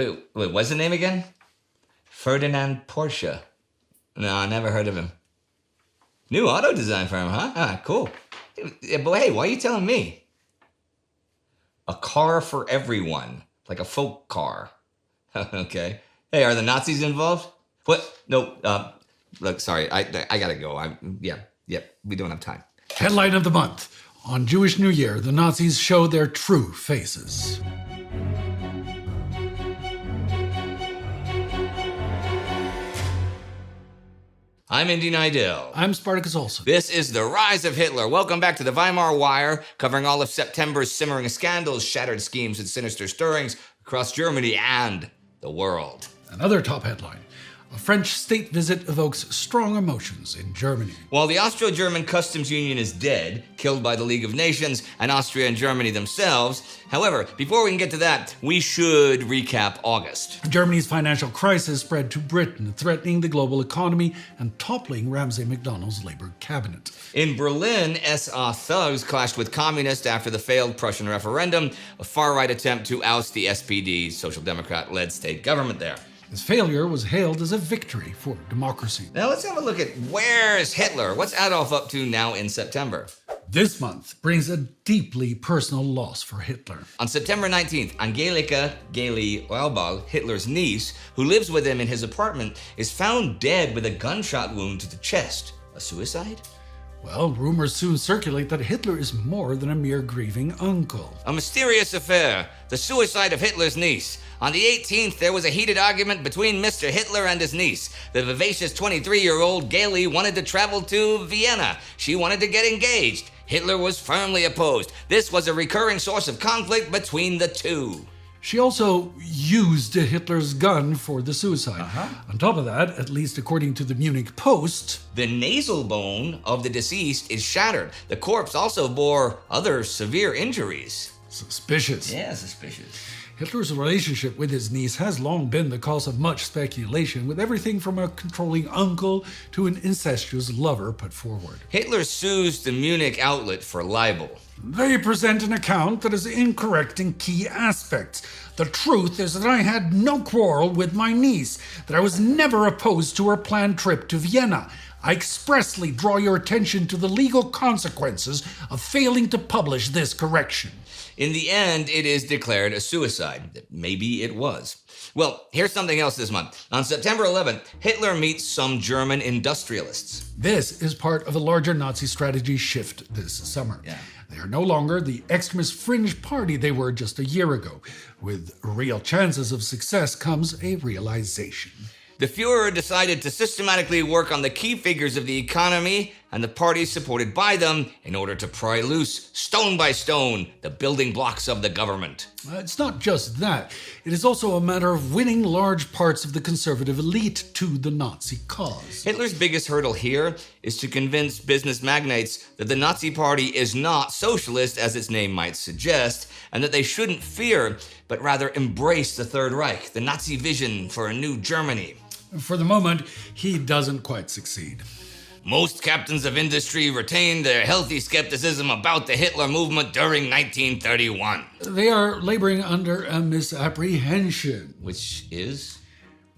Wait, what's the name again? Ferdinand Porsche. No, I never heard of him. New auto design firm, huh? Ah, cool. But hey, why are you telling me? A car for everyone. Like a folk car. Okay. Hey, are the Nazis involved? What? No, look, sorry, I gotta go. We don't have time. Headline of the month. On Jewish New Year, the Nazis show their true faces. I'm Indy Nidell. I'm Spartacus Olson. This is The Rise of Hitler. Welcome back to the Weimar Wire, covering all of September's simmering scandals, shattered schemes, and sinister stirrings across Germany and the world. Another top headline. A French state visit evokes strong emotions in Germany. While the Austro-German customs union is dead, killed by the League of Nations and Austria and Germany themselves. However, before we can get to that, we should recap August. Germany's financial crisis spread to Britain, threatening the global economy and toppling Ramsay MacDonald's Labour cabinet. In Berlin, SA thugs clashed with communists after the failed Prussian referendum, a far-right attempt to oust the SPD, Social Democrat-led state government there. His failure was hailed as a victory for democracy. Now let's have a look at where's Hitler? What's Adolf up to now in September? This month brings a deeply personal loss for Hitler. On September 19th, Angelika Gaily Raubal, Hitler's niece, who lives with him in his apartment, is found dead with a gunshot wound to the chest. A suicide? Well, rumors soon circulate that Hitler is more than a mere grieving uncle. A mysterious affair, the suicide of Hitler's niece. On the 18th, there was a heated argument between Mr. Hitler and his niece. The vivacious 23-year-old Gaily wanted to travel to Vienna. She wanted to get engaged. Hitler was firmly opposed. This was a recurring source of conflict between the two. She also used Hitler's gun for the suicide. On top of that, at least according to the Munich Post, the nasal bone of the deceased is shattered. The corpse also bore other severe injuries. Suspicious. Yeah, suspicious. Hitler's relationship with his niece has long been the cause of much speculation, with everything from a controlling uncle to an incestuous lover put forward. Hitler sues the Munich outlet for libel. They present an account that is incorrect in key aspects. The truth is that I had no quarrel with my niece, that I was never opposed to her planned trip to Vienna. I expressly draw your attention to the legal consequences of failing to publish this correction. In the end, it is declared a suicide. Maybe it was. Well, here's something else this month. On September 11th, Hitler meets some German industrialists. This is part of a larger Nazi strategy shift this summer. Yeah. They are no longer the extremist fringe party they were just a year ago. With real chances of success comes a realization. The Fuhrer decided to systematically work on the key figures of the economy and the parties supported by them in order to pry loose, stone by stone, the building blocks of the government. It's not just that. It is also a matter of winning large parts of the conservative elite to the Nazi cause. Hitler's biggest hurdle here is to convince business magnates that the Nazi Party is not socialist, as its name might suggest, and that they shouldn't fear, but rather embrace the Third Reich, the Nazi vision for a new Germany. For the moment, he doesn't quite succeed. Most captains of industry retained their healthy skepticism about the Hitler movement during 1931. They are laboring under a misapprehension. Which is?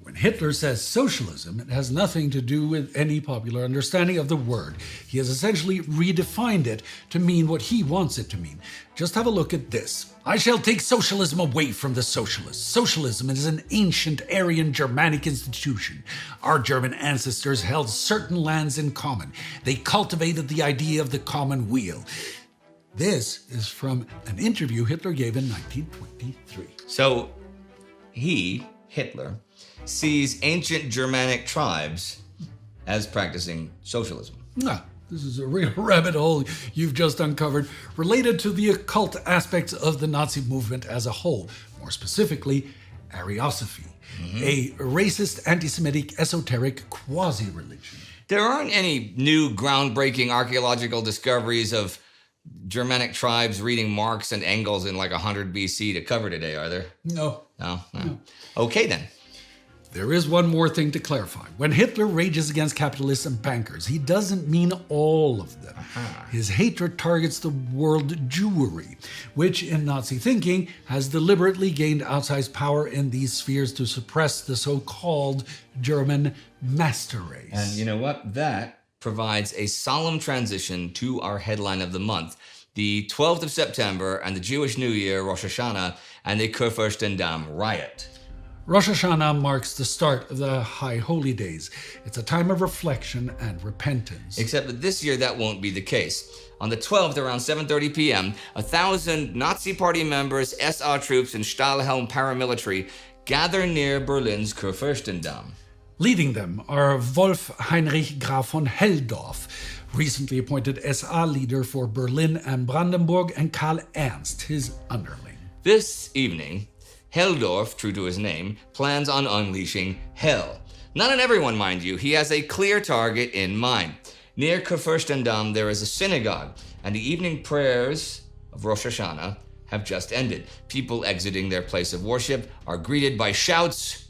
When Hitler says socialism, it has nothing to do with any popular understanding of the word. He has essentially redefined it to mean what he wants it to mean. Just have a look at this. I shall take socialism away from the socialists. Socialism is an ancient Aryan Germanic institution. Our German ancestors held certain lands in common. They cultivated the idea of the common weal. This is from an interview Hitler gave in 1923. So, Hitler, sees ancient Germanic tribes as practicing socialism. This is a real rabbit hole you've just uncovered, related to the occult aspects of the Nazi movement as a whole. More specifically, Ariosophy, a racist, anti-Semitic, esoteric quasi-religion. There aren't any new groundbreaking archaeological discoveries of Germanic tribes reading Marx and Engels in like 100 BC to cover today, are there? No. Okay then. There is one more thing to clarify. When Hitler rages against capitalists and bankers, he doesn't mean all of them. His hatred targets the world Jewry, which in Nazi thinking has deliberately gained outsized power in these spheres to suppress the so-called German master race. And you know what? That provides a solemn transition to our headline of the month. The 12th of September and the Jewish New Year, Rosh Hashanah, and the Kurfürstendamm riot. Rosh Hashanah marks the start of the High Holy Days. It's a time of reflection and repentance. Except that this year that won't be the case. On the 12th, around 7:30 p.m., 1,000 Nazi Party members, SA troops, and Stahlhelm paramilitary gather near Berlin's Kurfürstendamm. Leading them are Wolf Heinrich Graf von Helldorf, recently appointed SA leader for Berlin and Brandenburg, and Karl Ernst, his underling. This evening, Helldorf, true to his name, plans on unleashing hell. Not on everyone, mind you. He has a clear target in mind. Near Kurfürstendamm, there is a synagogue, and the evening prayers of Rosh Hashanah have just ended. People exiting their place of worship are greeted by shouts,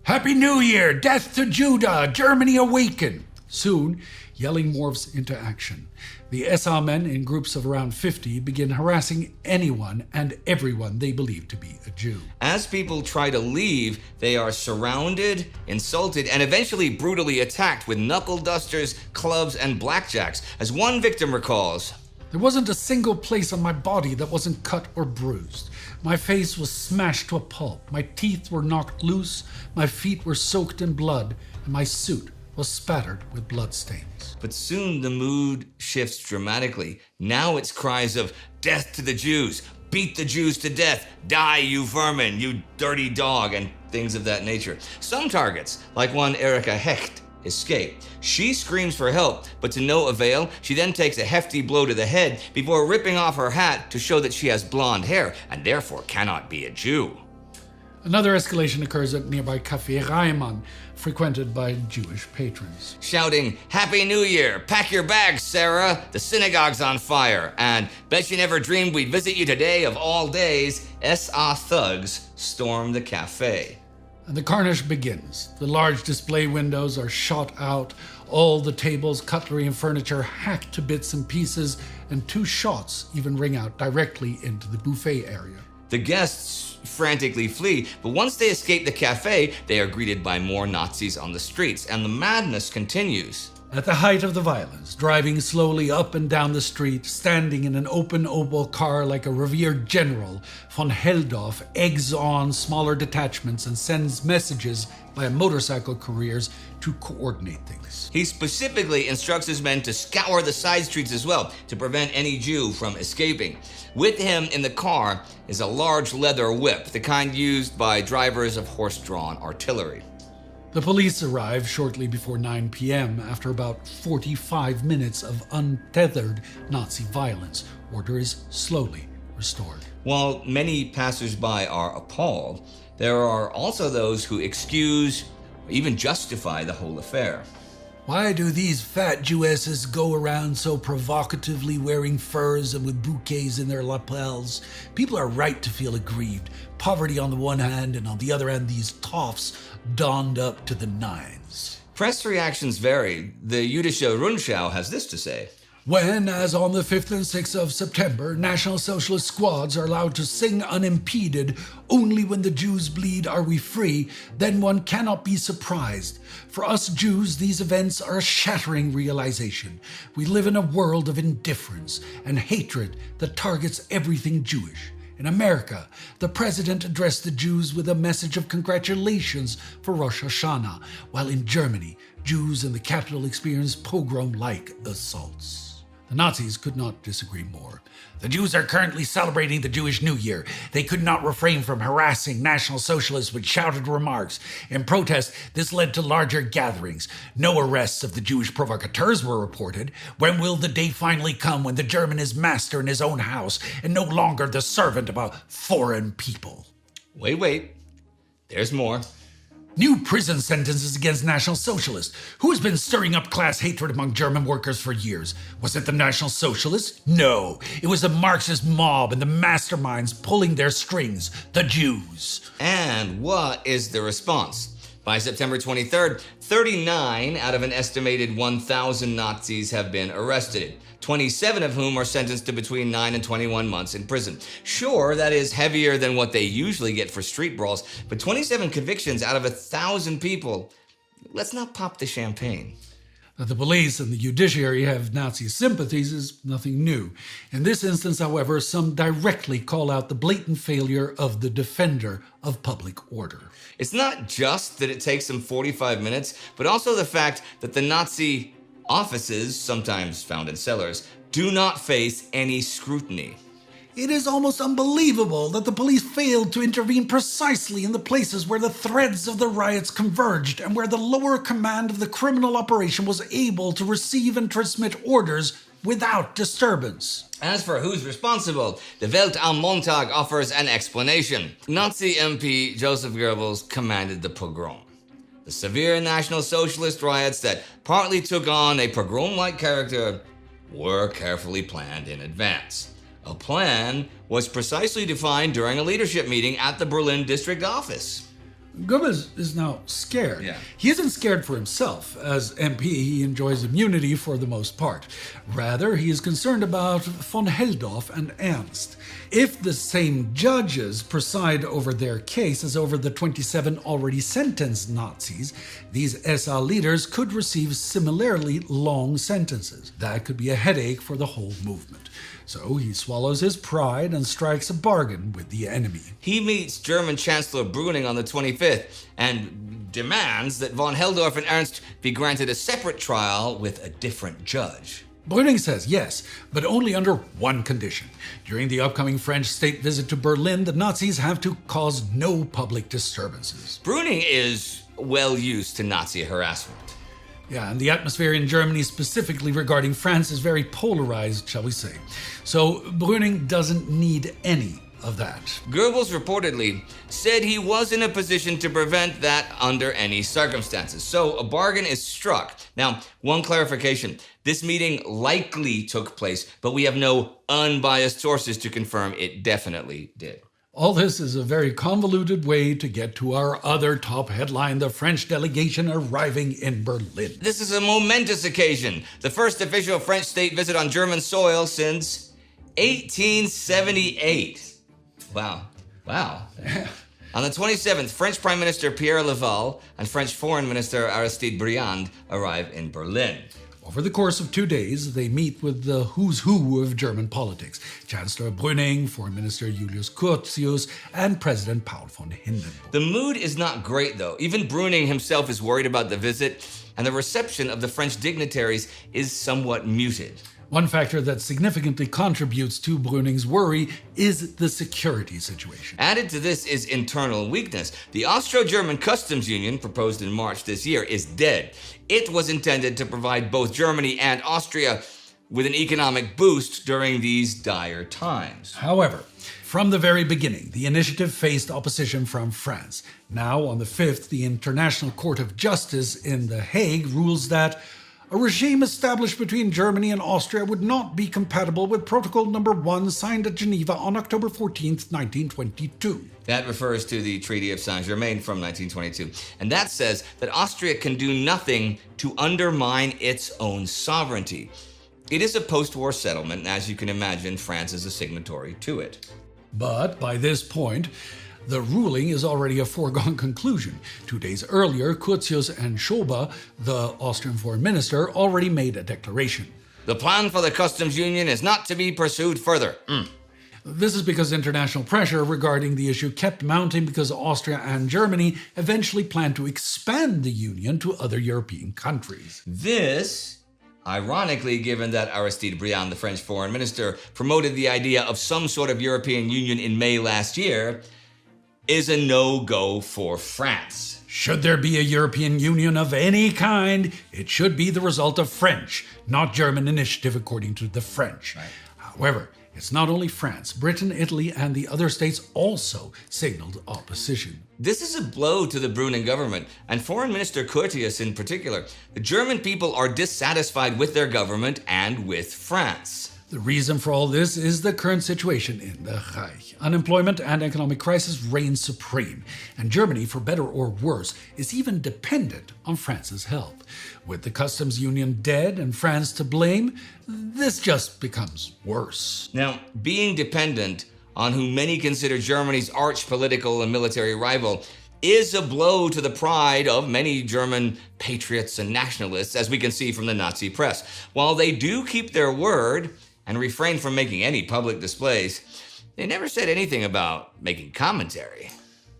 "Happy New Year! Death to Judah! Germany awaken!" Soon, yelling morphs into action. The SA men, in groups of around 50, begin harassing anyone and everyone they believe to be a Jew. As people try to leave, they are surrounded, insulted, and eventually brutally attacked with knuckle dusters, clubs, and blackjacks. As one victim recalls, "There wasn't a single place on my body that wasn't cut or bruised. My face was smashed to a pulp. My teeth were knocked loose. My feet were soaked in blood. And my suit was spattered with bloodstains." But soon the mood shifts dramatically. Now it's cries of "Death to the Jews! Beat the Jews to death! Die, you vermin! You dirty dog!" and things of that nature. Some targets, like one Erika Hecht, escape. She screams for help, but to no avail. She then takes a hefty blow to the head before ripping off her hat to show that she has blonde hair and therefore cannot be a Jew. Another escalation occurs at nearby Café Reimann, frequented by Jewish patrons. Shouting, "Happy New Year! Pack your bags, Sarah! The synagogue's on fire!" And "Bet you never dreamed we'd visit you today of all days," SA thugs storm the cafe. And the carnage begins. The large display windows are shot out, all the tables, cutlery, and furniture hacked to bits and pieces, and 2 shots even ring out directly into the buffet area. The guests frantically flee, but once they escape the cafe, they are greeted by more Nazis on the streets, and the madness continues. At the height of the violence, driving slowly up and down the street, standing in an open Opel car like a revered general, von Helldorf eggs on smaller detachments and sends messages via motorcycle couriers to coordinate things. He specifically instructs his men to scour the side streets as well to prevent any Jew from escaping. With him in the car is a large leather whip, the kind used by drivers of horse-drawn artillery. The police arrive shortly before 9 p.m. after about 45 minutes of untethered Nazi violence. Order is slowly restored. While many passers-by are appalled, there are also those who excuse or even justify the whole affair. Why do these fat Jewesses go around so provocatively wearing furs and with bouquets in their lapels? People are right to feel aggrieved. Poverty on the one hand, and on the other hand, these toffs donned up to the nines. Press reactions vary. The Jüdische Rundschau has this to say. When, as on the 5th and 6th of September, National Socialist squads are allowed to sing unimpeded, "Only when the Jews bleed are we free," then one cannot be surprised. For us Jews, these events are a shattering realization. We live in a world of indifference and hatred that targets everything Jewish. In America, the president addressed the Jews with a message of congratulations for Rosh Hashanah, while in Germany, Jews in the capital experienced pogrom-like assaults. The Nazis could not disagree more. The Jews are currently celebrating the Jewish New Year. They could not refrain from harassing National Socialists with shouted remarks. In protest, this led to larger gatherings. No arrests of the Jewish provocateurs were reported. When will the day finally come when the German is master in his own house and no longer the servant of a foreign people? Wait. There's more. New prison sentences against National Socialists. Who has been stirring up class hatred among German workers for years? Was it the National Socialists? No. It was the Marxist mob and the masterminds pulling their strings, the Jews. And what is the response? By September 23rd, 39 out of an estimated 1,000 Nazis have been arrested, 27 of whom are sentenced to between 9 and 21 months in prison. Sure, that is heavier than what they usually get for street brawls, but 27 convictions out of 1,000 people. Let's not pop the champagne. That the police and the judiciary have Nazi sympathies is nothing new. In this instance, however, some directly call out the blatant failure of the defender of public order. It's not just that it takes them 45 minutes, but also the fact that the Nazi offices, sometimes found in cellars, do not face any scrutiny. It is almost unbelievable that the police failed to intervene precisely in the places where the threads of the riots converged and where the lower command of the criminal operation was able to receive and transmit orders without disturbance. As for who's responsible, the Welt am Montag offers an explanation. Nazi MP Joseph Goebbels commanded the pogrom. The severe National Socialist riots that partly took on a pogrom-like character were carefully planned in advance. A plan was precisely defined during a leadership meeting at the Berlin district office. Goebbels is now scared. Yeah. He isn't scared for himself. As MP, he enjoys immunity for the most part. Rather, he is concerned about von Helldorf and Ernst. If the same judges preside over their case as over the 27 already sentenced Nazis, these SA leaders could receive similarly long sentences. That could be a headache for the whole movement. So he swallows his pride and strikes a bargain with the enemy. He meets German Chancellor Brüning on the 25th and demands that von Helldorf and Ernst be granted a separate trial with a different judge. Brüning says yes, but only under one condition. During the upcoming French state visit to Berlin, the Nazis have to cause no public disturbances. Brüning is well used to Nazi harassment. Yeah, and the atmosphere in Germany, specifically regarding France, is very polarized, shall we say. So Brüning doesn't need any of that. Goebbels reportedly said he was in a position to prevent that under any circumstances. So a bargain is struck. Now, one clarification. This meeting likely took place, but we have no unbiased sources to confirm it definitely did. All this is a very convoluted way to get to our other top headline, the French delegation arriving in Berlin. This is a momentous occasion. The first official French state visit on German soil since 1878. Wow. On the 27th, French Prime Minister Pierre Laval and French Foreign Minister Aristide Briand arrive in Berlin. Over the course of 2 days, they meet with the who's who of German politics. Chancellor Brüning, Foreign Minister Julius Curtius, and President Paul von Hindenburg. The mood is not great, though. Even Brüning himself is worried about the visit, and the reception of the French dignitaries is somewhat muted. One factor that significantly contributes to Brüning's worry is the security situation. Added to this is internal weakness. The Austro-German customs union, proposed in March this year, is dead. It was intended to provide both Germany and Austria with an economic boost during these dire times. However, from the very beginning, the initiative faced opposition from France. Now, on the 5th, the International Court of Justice in The Hague rules that a regime established between Germany and Austria would not be compatible with Protocol No. 1 signed at Geneva on October 14th, 1922. That refers to the Treaty of Saint-Germain from 1922. And that says that Austria can do nothing to undermine its own sovereignty. It is a post-war settlement, and as you can imagine, France is a signatory to it. But by this point, the ruling is already a foregone conclusion. 2 days earlier, Curtius and Schober, the Austrian foreign minister, already made a declaration. The plan for the customs union is not to be pursued further. This is because international pressure regarding the issue kept mounting because Austria and Germany eventually planned to expand the union to other European countries. This, ironically, given that Aristide Briand, the French foreign minister, promoted the idea of some sort of European union in May last year, is a no-go for France. Should there be a European Union of any kind, it should be the result of French, not German initiative, according to the French. Right. However, it's not only France. Britain, Italy, and the other states also signaled opposition. This is a blow to the Brüning government, and Foreign Minister Curtius in particular. The German people are dissatisfied with their government and with France. The reason for all this is the current situation in the Reich. Unemployment and economic crisis reign supreme, and Germany, for better or worse, is even dependent on France's help. With the customs union dead and France to blame, this just becomes worse. Now, being dependent on who many consider Germany's arch political and military rival is a blow to the pride of many German patriots and nationalists, as we can see from the Nazi press. While they do keep their word and refrain from making any public displays, they never said anything about making commentary.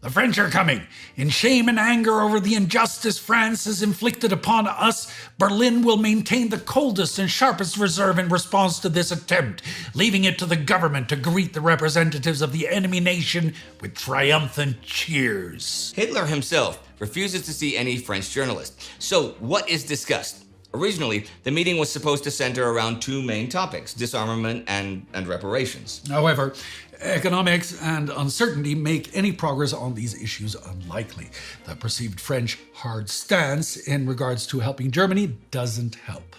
The French are coming. In shame and anger over the injustice France has inflicted upon us, Berlin will maintain the coldest and sharpest reserve in response to this attempt, leaving it to the government to greet the representatives of the enemy nation with triumphant cheers. Hitler himself refuses to see any French journalists. So what is discussed? Originally, the meeting was supposed to center around two main topics: disarmament and reparations. However, economics and uncertainty make any progress on these issues unlikely. The perceived French hard stance in regards to helping Germany doesn't help.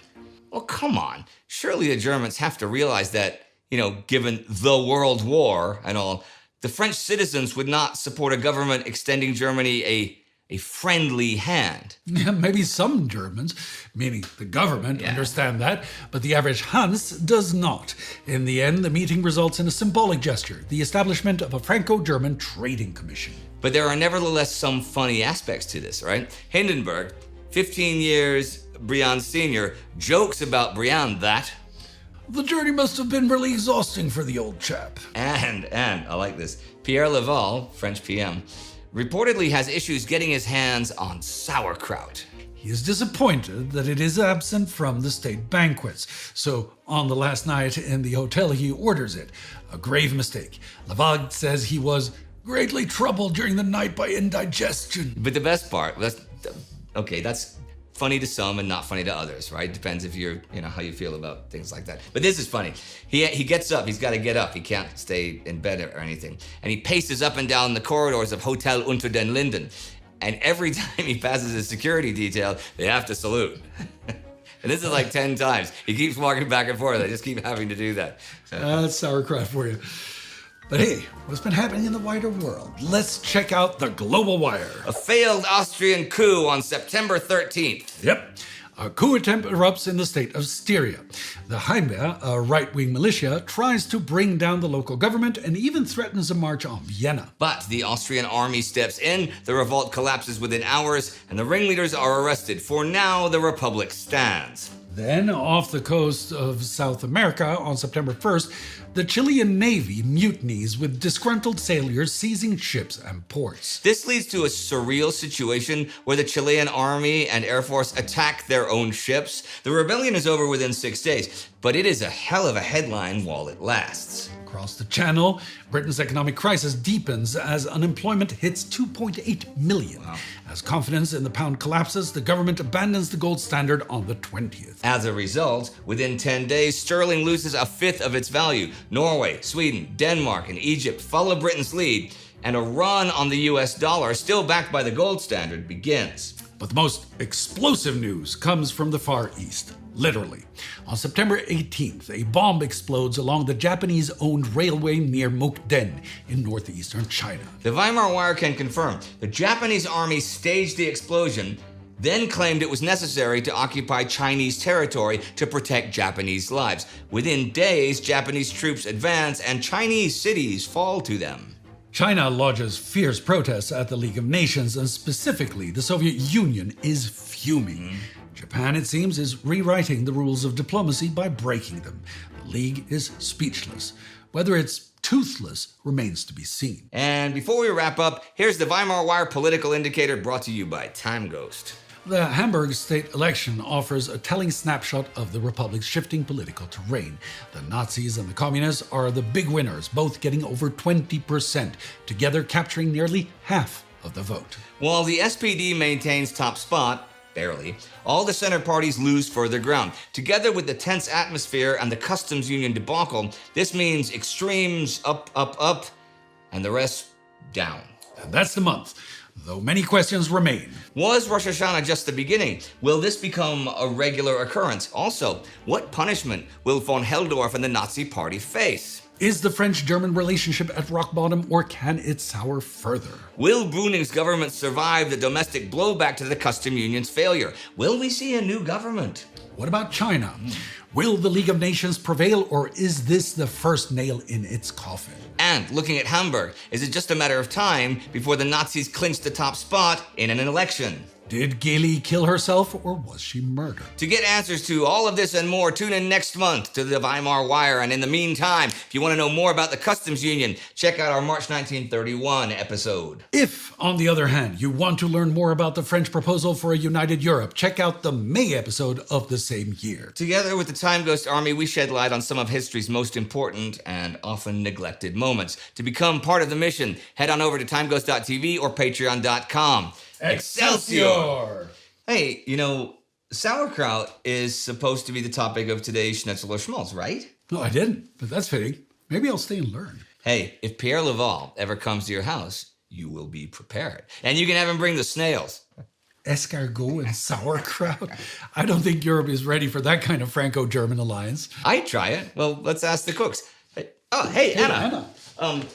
Well, come on. Surely the Germans have to realize that, given the World War and all, the French citizens would not support a government extending Germany a friendly hand. Yeah, maybe some Germans, meaning the government, understand that, but the average Hans does not. In the end, the meeting results in a symbolic gesture, the establishment of a Franco-German trading commission. But there are nevertheless some funny aspects to this, right? Hindenburg, 15 years Briand Sr., jokes about Briand that... The journey must have been really exhausting for the old chap. And, I like this, Pierre Laval, French PM, reportedly has issues getting his hands on sauerkraut. He is disappointed that it is absent from the state banquets, so on the last night in the hotel he orders it. A grave mistake. Laval says he was greatly troubled during the night by indigestion. But the best part, that's funny to some and not funny to others, right? Depends if you're, how you feel about things like that. But this is funny. He gets up, he's got to get up. He can't stay in bed or anything. And he paces up and down the corridors of Hotel Unter den Linden. And every time he passes a security detail, they have to salute. And this is like 10 times. He keeps walking back and forth. They just keep having to do that. That's sauerkraut for you. But hey, what's been happening in the wider world? Let's check out the Global Wire. A failed Austrian coup on September 13th. Yep. A coup attempt erupts in the state of Styria. The Heimwehr, a right-wing militia, tries to bring down the local government and even threatens a march on Vienna. But the Austrian army steps in, the revolt collapses within hours, and the ringleaders are arrested. For now, the Republic stands. Then, off the coast of South America on September 1st, the Chilean Navy mutinies with disgruntled sailors seizing ships and ports. This leads to a surreal situation where the Chilean Army and Air Force attack their own ships. The rebellion is over within 6 days, but it is a hell of a headline while it lasts. Across the channel, Britain's economic crisis deepens as unemployment hits 2.8 million. Wow. As confidence in the pound collapses, the government abandons the gold standard on the 20th. As a result, within 10 days, sterling loses a fifth of its value. Norway, Sweden, Denmark, and Egypt follow Britain's lead, and a run on the US dollar, still backed by the gold standard, begins. But the most explosive news comes from the Far East. Literally. On September 18th, a bomb explodes along the Japanese-owned railway near Mukden in northeastern China. The Weimar Wire can confirm the Japanese army staged the explosion, then claimed it was necessary to occupy Chinese territory to protect Japanese lives. Within days, Japanese troops advance and Chinese cities fall to them. China lodges fierce protests at the League of Nations, and specifically, the Soviet Union is fuming. Japan, it seems, is rewriting the rules of diplomacy by breaking them. The League is speechless. Whether it's toothless remains to be seen. And before we wrap up, here's the Weimar Wire political indicator brought to you by Time Ghost. The Hamburg state election offers a telling snapshot of the Republic's shifting political terrain. The Nazis and the Communists are the big winners, both getting over 20%, together capturing nearly half of the vote. While the SPD maintains top spot, barely, all the center parties lose further ground. Together with the tense atmosphere and the customs union debacle, this means extremes up, up, up, and the rest down. And that's the month. though many questions remain. Was Rosh Hashanah just the beginning? Will this become a regular occurrence? Also, what punishment will von Helldorf and the Nazi Party face? Is the French-German relationship at rock bottom, or can it sour further? Will Bruning's government survive the domestic blowback to the custom union's failure? Will we see a new government? What about China? Will the League of Nations prevail, or is this the first nail in its coffin? And looking at Hamburg, is it just a matter of time before the Nazis clinch the top spot in an election? Did Gilly kill herself, or was she murdered? To get answers to all of this and more, tune in next month to the Weimar Wire. And in the meantime, if you want to know more about the customs union, check out our March 1931 episode. If, on the other hand, you want to learn more about the French proposal for a united Europe, check out the May episode of the same year. Together with the Time Ghost Army, we shed light on some of history's most important and often neglected moments. To become part of the mission, head on over to timeghost.tv or patreon.com. Excelsior! Hey, you know, sauerkraut is supposed to be the topic of today's Schnitzel or Schmaltz, right? No, I didn't, but that's fitting. Maybe I'll stay and learn. Hey, if Pierre Laval ever comes to your house, you will be prepared. And you can have him bring the snails. Escargot and sauerkraut? I don't think Europe is ready for that kind of Franco-German alliance. I'd try it. Well, let's ask the cooks. Hey, Anna. Anna.